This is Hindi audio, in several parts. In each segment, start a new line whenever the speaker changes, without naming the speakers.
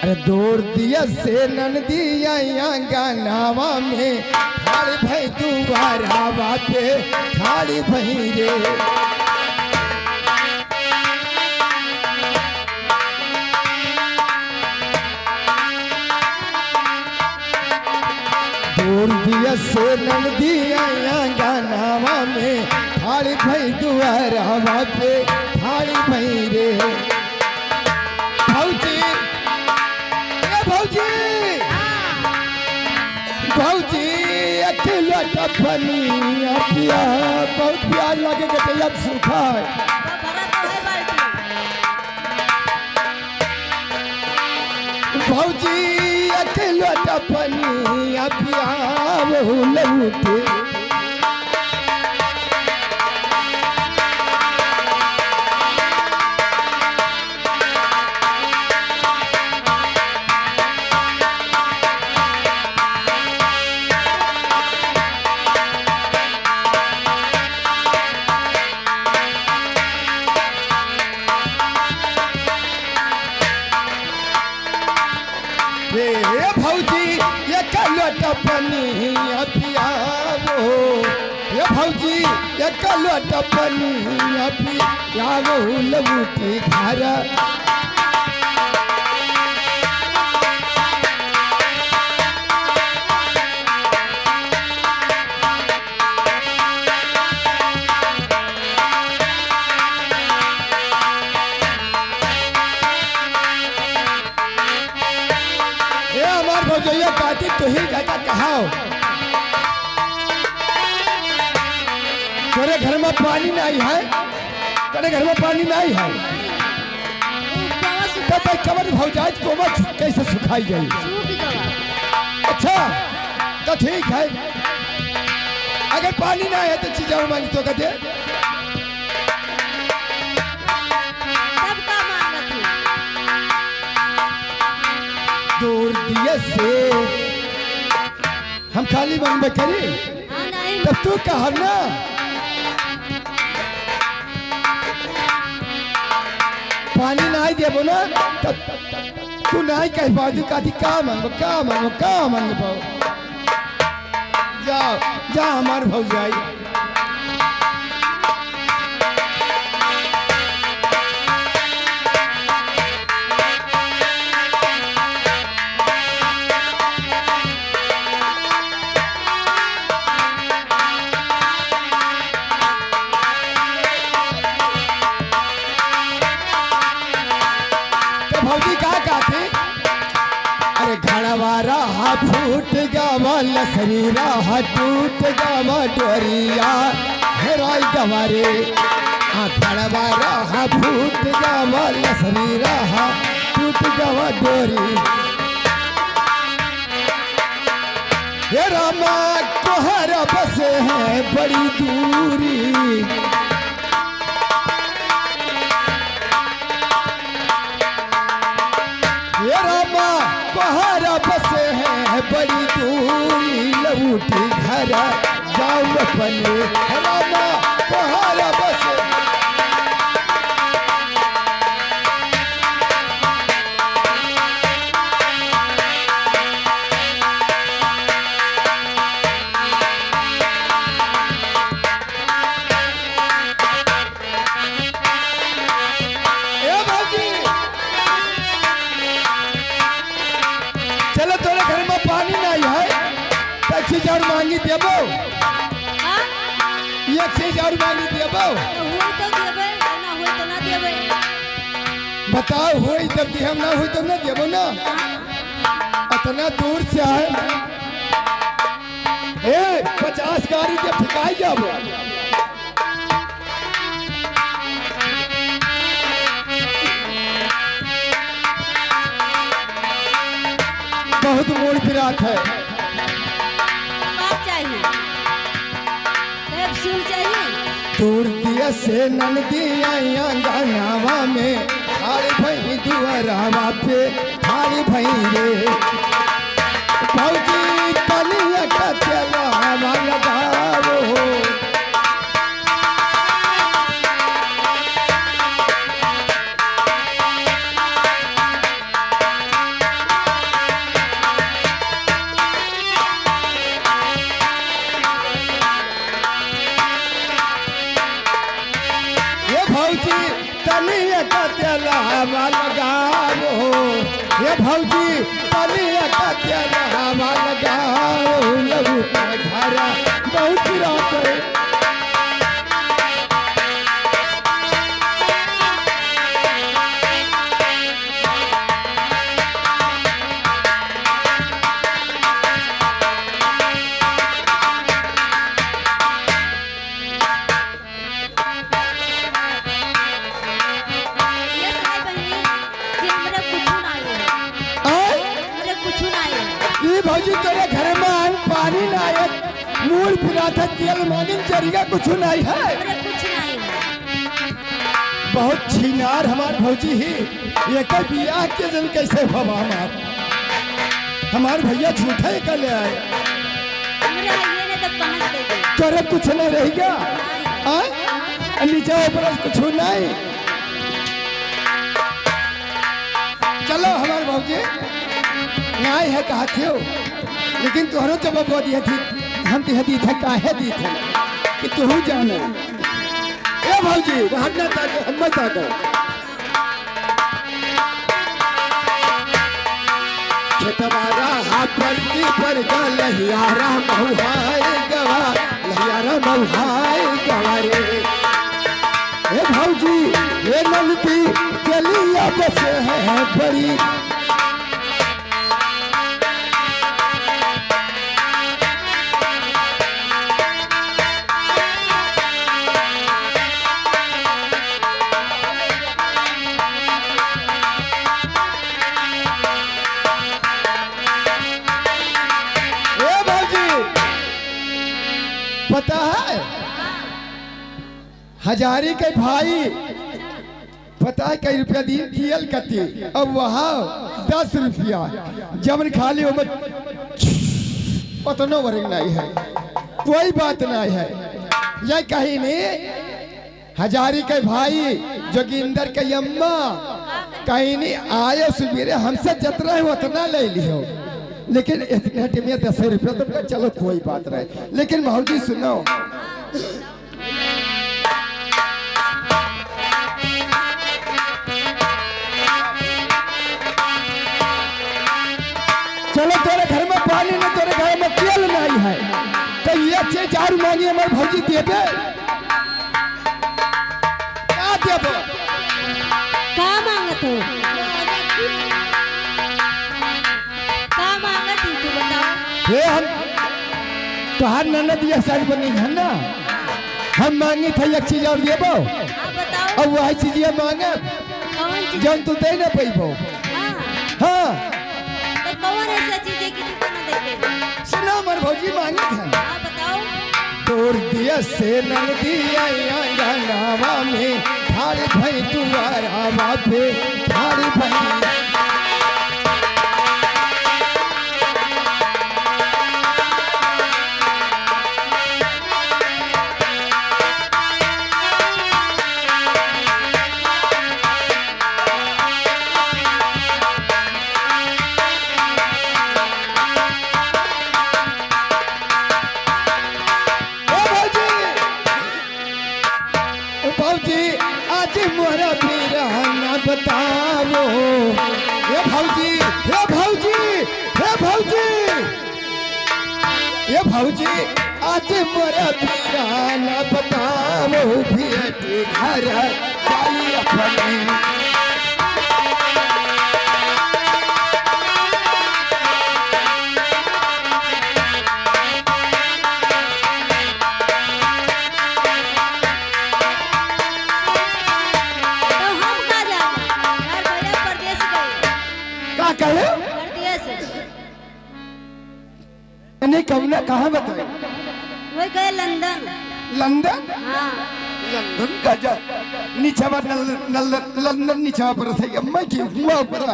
अरे दौड़ दिया से नंदिया गानावा में थाड़ी भाई दुबारा बापे थाड़ी भाई रे दौड़ दिया से नंदिया गानावा में थाड़ी भाई दुबारा बापे थाड़ी भाई रे भौजी भौजी भौजी अकेला टपनिया पिया बहुत प्यार लगे के तैयार सूखा है भौजी अकेला टपनिया पिया वो लूटे भौजी ये कलोटा पनिया पियावो ये भौजी ये कलोटा पनिया पियावो लबूटी घरा भौजैया काटी तो ही जाता कहा तेरे घर में पानी नहीं है तेरे घर में पानी नहीं है तो कमर भौजाई को कैसे सुखाई गई अच्छा तो ठीक है अगर पानी नहीं है तो चीज और मांगी तो कहते दूर दिए से हम खाली मन में करी तब तू कहा ना पानी नहीं देबो ना तब तू नहीं कह पाती काती का मांगो जाओ जा हमार भौजाई भौजी का कहते अरे घड़वारा फूट गवा लसरीरा टूट गवा डोरिया हेराई गवारे घड़वारा फूट गवा लसरीरा टूट गवा डोरी हे रामा कोहरा बसे हैं बड़ी दूरी कोहरा बसे हैं बड़ी दूरी लबूटी घर जाओ अपने रामा कोहरा बसे चलो तोरे घर में पानी नहीं है एक चीज और मांगी देबो एक चीज और मांगी देबो बताओ होई तब हम ना होई तब ना देबो ना इतना दूर से आए ए 50 गाड़ी के ठिकाई जाबो बहुत मोड़ फिरात है दूर दिया से नंदिया गानावा में थाड़ी भाई दुआरावा पे थाड़ी भाई रे भौजी तनिया का चलावा लगाओ ये भौजी पानिया का प्याला हवा लगाओ लहू का धारा बहुत रात है। भौजी तेरे घर में आन पानी ना आए मूल पिला था तेल मानिन जरिया कुछ नहीं है बहुत छिनार हमार भौजी ही ये का बियाह के दिन कैसे भवा हमार भैया झूठे कर ले आए तेरे कुछ नहीं रहेगा नीचे ऊपर कुछ नहीं। चलो हमार भौजी न्याय है कहा थे लेकिन तुहरो जवाब दिया थी हम तिह दी थे काहे दी थे कि तू जाने ए भौजी हटना ताको हम मत ताको खेतवारा हाथ पड़ती पर लहियारा महुआए गवा लहियारा महुआए गवा रे ए भौजी ये नलती चलिया बस है बड़ी पता है हजारी के भाई पता है कई रुपया दियल कती अब वहाँ 10 रुपया जब खाली उतना वर्ग नहीं है कोई बात नहीं है यह कहीं नहीं हजारी के भाई जोगिंदर के अम्मा कहीं नहीं आए सुबेरे हमसे जतरा है उतना ले लियो लेकिन इतने में 10 रुपया तो चलो कोई बात नहीं लेकिन भौजी सुनो चलो तेरे घर में पानी नहीं तेरे घर में तेल नहीं है तो ये 4 मांगी हमारे भौजी देवे क्या देवे
क्या मांगत हो
ये हम तुहार ननद ये साइड पर नहीं है ना हम मांगे थे एक चीज और देबो अब वही चीज ये मांगे जौन तू दे ना पैबो हाँ
तो कौन ऐसा चीज है कि तू ना दे पैबो
सुना मर भौजी मांगे थे
बताओ
तोर दिया से ननदी आया नावा में थारी भाई तुम्हारा बापे थारी भाई आज मोरा पीराना बताओ ये भौजी हे भौजी हे भौजी ये भौजी आज मोरा पीराना बताओ भी घर जाई अपने नहीं कौन कहाँ बताए
वो गए लंदन
लंदन
हाँ
लंदन का जा नीचे पर लंदन नीचे पर थे मैं क्यों हुआ पर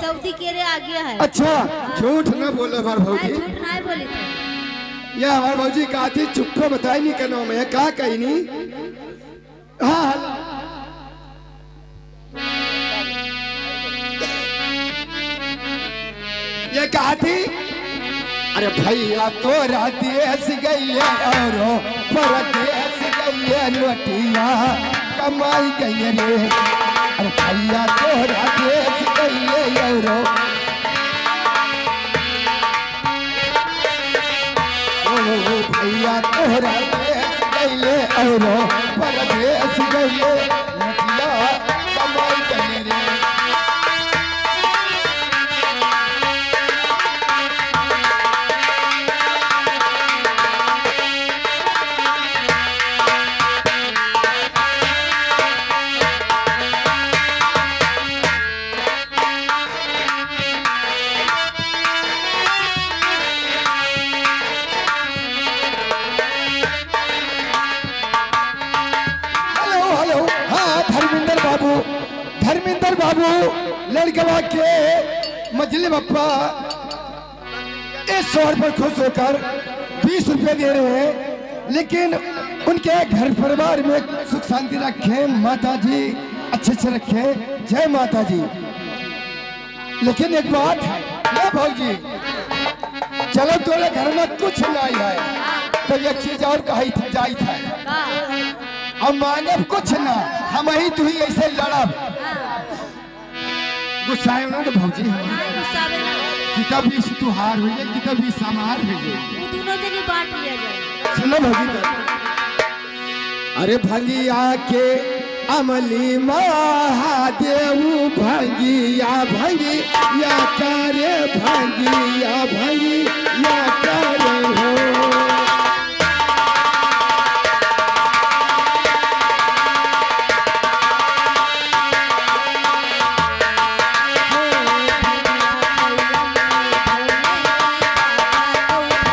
सऊदी के रे आ गया है
अच्छा झूठ ना बोले हमार भौजी
झूठ नहीं बोली थी
ये हमार भौजी कहा थी चुप को बताई नहीं कनो में कहा कहीं नहीं हाँ ये कहा थी अरे भैया तोरा देश गई और परदेश गई नोटिया कमाई गई रे अरे भैया तोरा देश गई और भैया तोहरा देश गईले औरो परदेश गईले मुखिया कमाई गईले रे। धर्मेंद्र बाबू लड़कवा के मजले बप्पा इस शहर पर खुश होकर 20 रुपए दे रहे हैं, लेकिन उनके घर परिवार में सुख शांति रखे माता जी, अच्छे से रखे। जय माता जी। लेकिन एक बात है भाजी, चलो तोरे घर में कुछ नहीं है तो ये चीज और कही जाई था, हम मानव कुछ ना, हम ही तू ही ऐसे लड़ब। गुस्साए ना भौजी, किताब भी तुहार हो जाए, किताब भी समार हो जाए,
वो दोनों जने बांट लिया जाए।
सुनो भौजी, अरे भंगिया के अमली महादेव भंगिया भंगिया